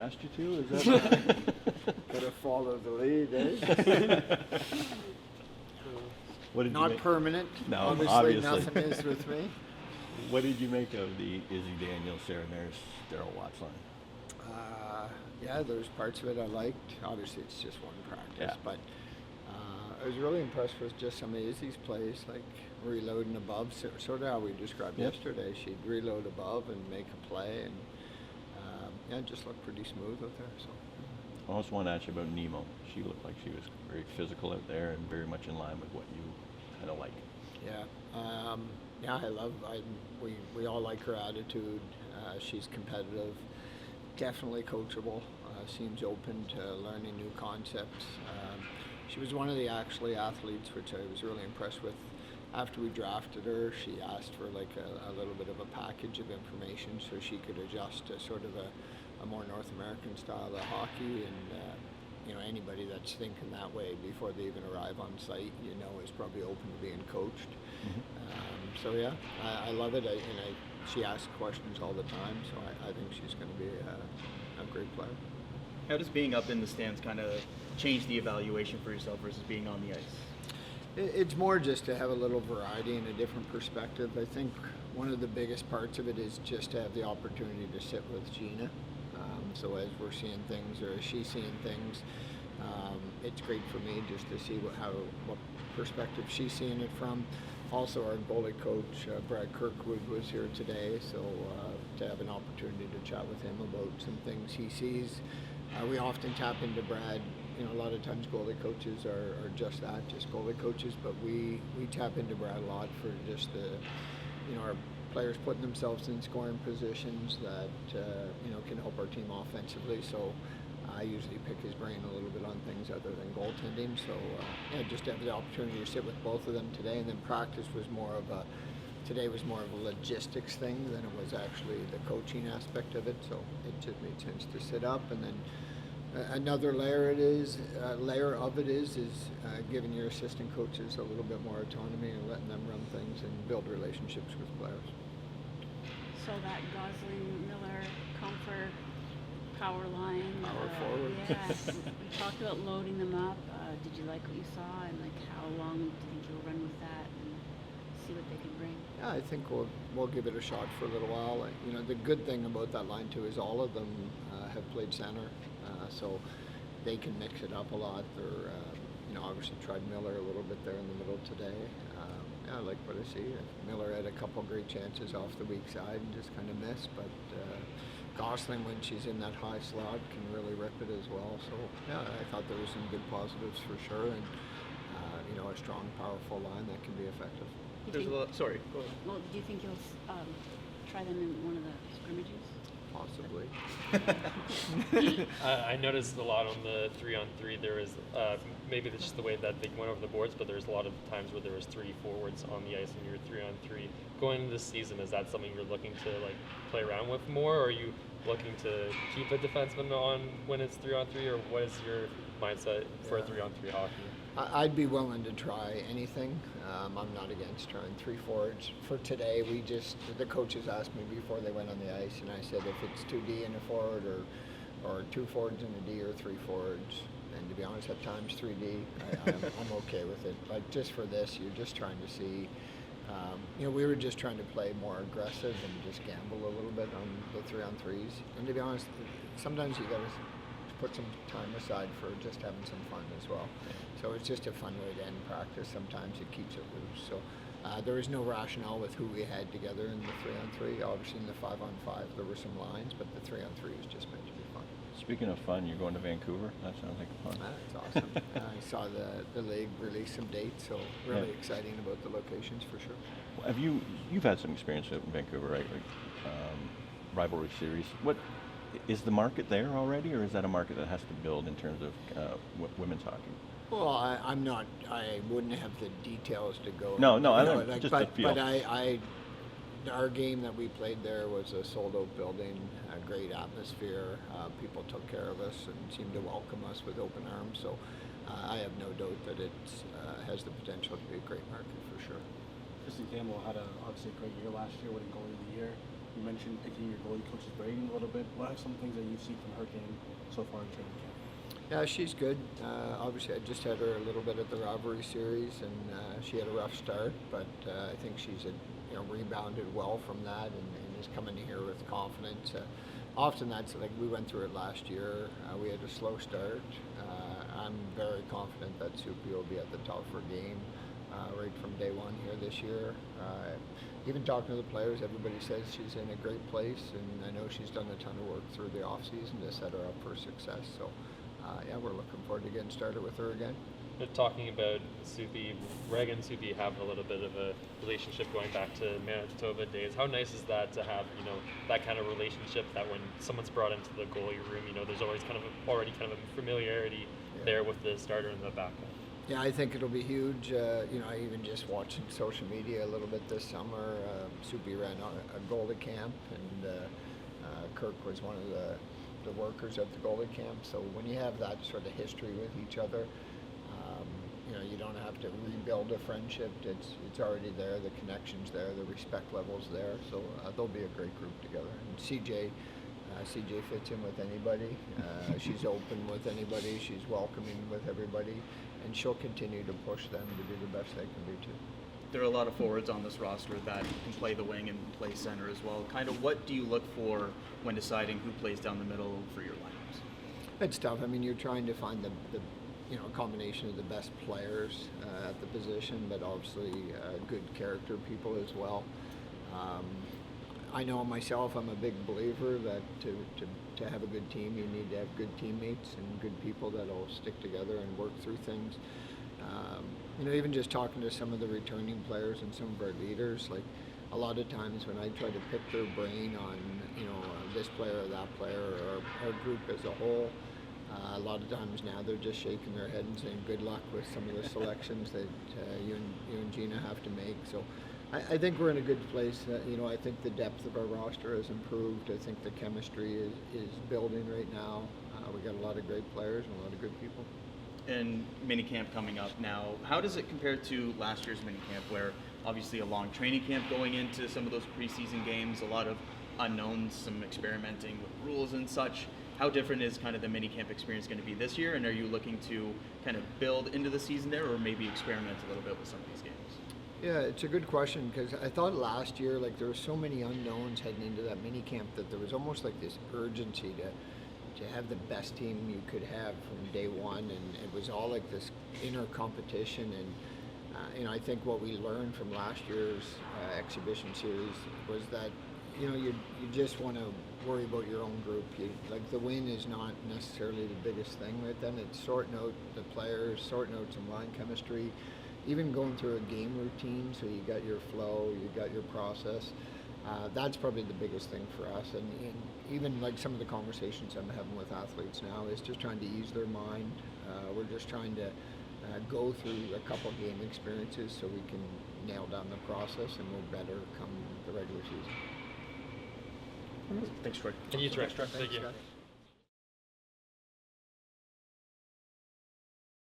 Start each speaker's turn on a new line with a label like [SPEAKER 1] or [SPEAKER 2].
[SPEAKER 1] asked you to? Is that
[SPEAKER 2] Gotta follow the lead, eh?
[SPEAKER 1] what did you
[SPEAKER 2] Not
[SPEAKER 1] make?
[SPEAKER 2] permanent.
[SPEAKER 1] No,
[SPEAKER 2] obviously
[SPEAKER 1] obviously.
[SPEAKER 2] nothing is with me.
[SPEAKER 1] What did you make of the Izzy Daniels, Sarah Maris, Daryl Watts line?
[SPEAKER 2] Yeah, there's parts of it I liked. Obviously, it's just one practice,
[SPEAKER 1] Yeah.
[SPEAKER 2] but I was really impressed with just some of Izzy's plays, like reloading above, sort of how we described
[SPEAKER 1] Yep.
[SPEAKER 2] yesterday. She'd reload above and make a play, and yeah, it just looked pretty smooth out there. So.
[SPEAKER 1] I also want to ask you about Nemo. She looked like she was very physical out there and very much in line with what you kind of like.
[SPEAKER 2] Yeah, yeah, we all like her attitude. She's competitive, definitely coachable. Seems open to learning new concepts. She was one of the actually athletes which I was really impressed with. After we drafted her, she asked for like a little bit of a package of information so she could adjust to sort of a more North American style of hockey, and you know, anybody that's thinking that way before they even arrive on site, you know, is probably open to being coached. So yeah, I love it, she asks questions all the time, so I think she's going to be a great player.
[SPEAKER 3] How does being up in the stands kind of change the evaluation for yourself versus being on the ice?
[SPEAKER 2] It's more just to have a little variety and a different perspective. I think one of the biggest parts of it is just to have the opportunity to sit with Gina. So as we're seeing things, or as she's seeing things, it's great for me just to see what perspective she's seeing it from. Also, our goalie coach, Brad Kirkwood, was here today, so to have an opportunity to chat with him about some things he sees. We often tap into Brad. You know, a lot of times goalie coaches are just that, just goalie coaches, but we tap into Brad a lot for just our players putting themselves in scoring positions that can help our team offensively. So I usually pick his brain a little bit on things other than goaltending. So just to have the opportunity to sit with both of them today, and then practice was more of a logistics thing than it was actually the coaching aspect of it. So it just made sense to sit up, and then another layer of it is giving your assistant coaches a little bit more autonomy and letting them run things and build relationships with players.
[SPEAKER 4] So that Gosling, Miller, Comfort, power line.
[SPEAKER 2] Power forward.
[SPEAKER 4] Yeah, you talked about loading them up. Did you like what you saw, and like how long do you think you'll run with that and see what they can bring?
[SPEAKER 2] Yeah, I think we'll give it a shot for a little while. You know, the good thing about that line too is all of them have played center, so they can mix it up a lot. They're obviously tried Miller a little bit there in the middle today. I like what I see. Miller had a couple great chances off the weak side and just kind of missed, but Gosling, when she's in that high slot, can really rip it as well. So yeah, I thought there were some good positives for sure, and a strong, powerful line that can be effective.
[SPEAKER 3] There's a lot. Sorry. Go ahead.
[SPEAKER 4] Well, do you think you'll try them in one of the scrimmages?
[SPEAKER 2] Possibly.
[SPEAKER 5] I noticed a lot on the 3-on-3. There was maybe it's just the way that they went over the boards, but there's a lot of times where there was 3 forwards on the ice and you were 3-on-3. Going into this season, is that something you're looking to play around with more, or are you looking to keep a defenseman on when it's 3-on-3, or what is your mindset for 3-on-3 hockey?
[SPEAKER 2] I'd be willing to try anything. I'm not against trying 3 forwards. For today, the coaches asked me before they went on the ice, and I said if it's 2D and a forward, or 2 forwards and a D, or 3 forwards, and to be honest, at times 3D, I'm okay with it. Like just for this, you're just trying to see. We were just trying to play more aggressive and just gamble a little bit on the 3-on-3s. And to be honest, sometimes you got to put some time aside for just having some fun as well. So it's just a fun way to end practice. Sometimes it keeps it loose. So there was no rationale with who we had together in the 3-on-3. Obviously in the 5-on-5 there were some lines, but the 3-on-3 was just meant to be fun.
[SPEAKER 1] Speaking of fun, you're going to Vancouver. That sounds like fun.
[SPEAKER 2] That's awesome. I saw the league release some dates, so really exciting about the locations for sure.
[SPEAKER 1] Well, you've had some experience in Vancouver, right? Like, rivalry series. What is the market there already, or is that a market that has to build in terms of women's hockey?
[SPEAKER 2] Well, I wouldn't have the details to go.
[SPEAKER 1] No, I don't. Just a feel.
[SPEAKER 2] But our game that we played there was a sold-out building, a great atmosphere. People took care of us and seemed to welcome us with open arms. So I have no doubt that it has the potential to be a great market for sure.
[SPEAKER 6] Kristen Campbell had obviously a great year last year, winning goalie of the year. You mentioned picking your goalie coach's brain a little bit. What are some things that you've seen from her game so far in training camp?
[SPEAKER 2] Yeah, she's good. Obviously, I just had her a little bit at the rivalry series, and she had a rough start, but I think she's rebounded well from that and is coming here with confidence. Often that's like we went through it last year. We had a slow start. I'm very confident that Soupy will be at the top of her game right from day one here this year. Even talking to the players, everybody says she's in a great place, and I know she's done a ton of work through the off season to set her up for success. So. Yeah, we're looking forward to getting started with her again.
[SPEAKER 5] But talking about Soupy, Reg and Soupy have a little bit of a relationship going back to Manitoba days. How nice is that to have, that kind of relationship that when someone's brought into the goalie room, there's always already kind of a familiarity there with the starter and the backup. Yeah,
[SPEAKER 2] I think it'll be huge. I even just watching social media a little bit this summer. Soupy ran a goalie camp, and Kirk was one of the workers at the goalie camp. So when you have that sort of history with each other, you don't have to rebuild a friendship. It's already there. The connection's there. The respect level's there. So they'll be a great group together. And CJ fits in with anybody. She's open with anybody. She's welcoming with everybody, and she'll continue to push them to be the best they can be too.
[SPEAKER 3] There are a lot of forwards on this roster that can play the wing and play center as well. Kind of what do you look for when deciding who plays down the middle for your lineups?
[SPEAKER 2] It's tough. I mean, you're trying to find the combination of the best players at the position, but obviously good character people as well. I know myself, I'm a big believer that to have a good team, you need to have good teammates and good people that'll stick together and work through things. Even just talking to some of the returning players and some of our leaders, like a lot of times when I try to pick their brain on, this player or that player or our group as a whole, a lot of times now they're just shaking their head and saying good luck with some of the selections that you and Gina have to make. So I think we're in a good place. I think the depth of our roster has improved. I think the chemistry is building right now. We got a lot of great players and a lot of good people.
[SPEAKER 3] And minicamp coming up now, how does it compare to last year's minicamp, where obviously a long training camp going into some of those preseason games, a lot of unknowns, some experimenting with rules and such? How different is kind of the minicamp experience going to be this year, and are you looking to kind of build into the season there, or maybe experiment a little bit with some of these games?
[SPEAKER 2] Yeah, it's a good question, because I thought last year, like, there were so many unknowns heading into that minicamp that there was almost like this urgency to have the best team you could have from day one, and it was all like this inner competition. And I think what we learned from last year's exhibition series was that you just want to worry about your own group. Like, the win is not necessarily the biggest thing right then. It's sorting out the players, sorting out some line chemistry, even going through a game routine so you got your flow, you got your process. That's probably the biggest thing for us, and even like some of the conversations I'm having with athletes now is just trying to ease their mind. We're just trying to go through a couple game experiences so we can nail down the process, and we're better come the regular season.
[SPEAKER 3] Thanks, Troy.
[SPEAKER 5] And you, Troy.
[SPEAKER 3] Thanks, Troy.
[SPEAKER 5] Thank you.
[SPEAKER 2] Scott.